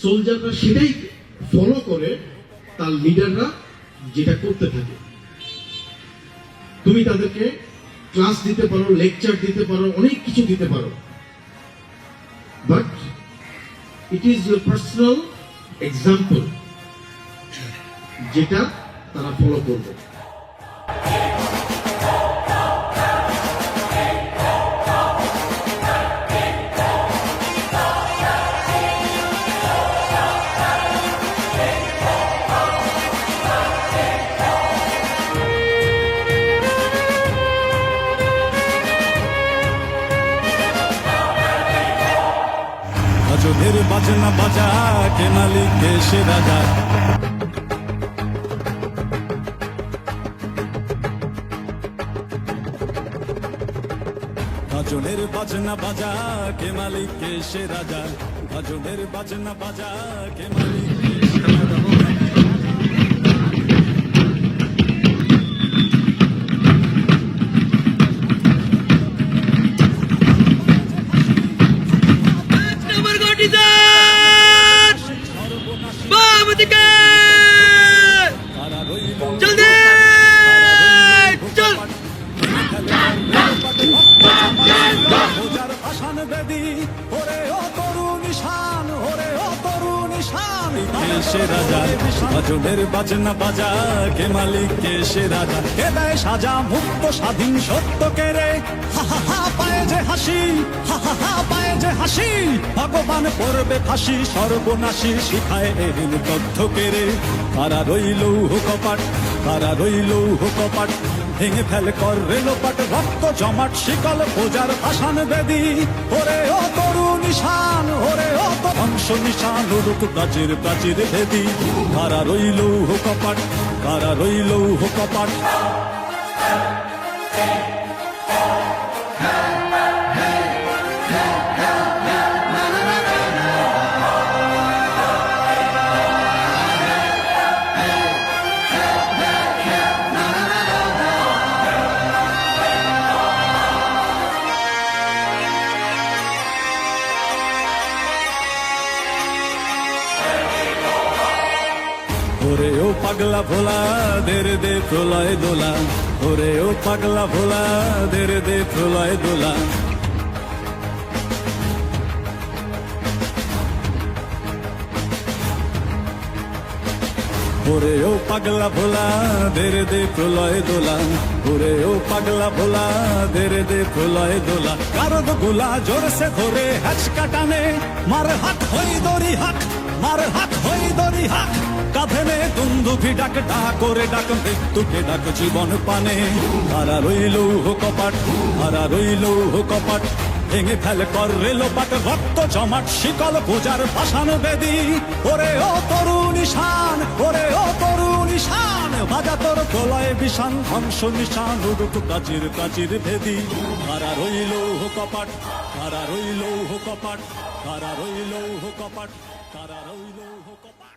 সোলজাররা সেটাই ফলো করে, তার লিডাররা যেটা করতে থাকে। তুমি তাদেরকে ক্লাস দিতে পারো, লেকচার দিতে পারো, অনেক কিছু দিতে পারো, but it is your personal example যেটা তারা ফলো করবে। গজলের বাজনা বাজা কে মালিক কে সে রাজা। গজলের বাজনা বাজা কে মালিক কে সে রাজা। গজলের বাজনা বাজা কে মালিক কে সে রাজা। কারা রইল পূজার ভাষণ বেদি, ওরে ও তরুণ নিশান, ওরে ও তরুণ নিশান। কে সে রাজা, গজলের বাজনা বাজা কে মালিক কে সে রাজা। কে দেয় সাজা মুক্ত স্বাধীন সত্য কে রে, হা হা হা পায়ে যে হাসি, হা হা হা পায়ে যে হাসি। ভগবান পড়বে ফাঁসি সর্বনাশী, শিখায় এরিন তথ্য কে রে। কারা রইল কপাট, কারা রইল কপাট, ভেঙে ফেল কর রেলোপাট। রক্ত জমাট শিকল পূজার ভাষণ বেদি, ওরে ও তরু নিশান, ওরে ও অংশ নিশান। রূপ প্রাচীর প্রাচীর ভেদি, কারা রইল কপাট, কারা রইল কপাট। ওরে ও পাগলা ভোলা দের দে প্রলয় দোলা, ওরে ও পাগলা ভোলা দের দে প্রলয় দোলা। ওরে ও পাগলা ভোলা দের দে প্রলয় দোলা, ওরে ও পাগলা ভোলা দের দে প্রলয় দোলা। কারদ গুলা জোরসে ধরে হ্যাচকা টানে, মার হাত হই দড়ি হাক, মার হাত হই দড়ি হাক। কাঁধে নে দুন্দুভি ডাক, ডাক করে ডাক মৃত্যুকে ডাক জীবন পানে। কারা রইল কপাট, কারা রইল কপাট, ভেঙে ফেল কর রেলোপাট। রক্ত জমাট শিকল পূজার পাষাণ বেদি, ওরে ও তরু নিশান, ওরে ও তরু নিশান। বাজা তোর প্রলয় বিষান ধ্বংস নিশান, রূপ প্রাচীর প্রাচীর ভেদি। কারা রইল কপাট, কারা রইল কপাট, কারা রইল কপাট, কারা রইল কপাট।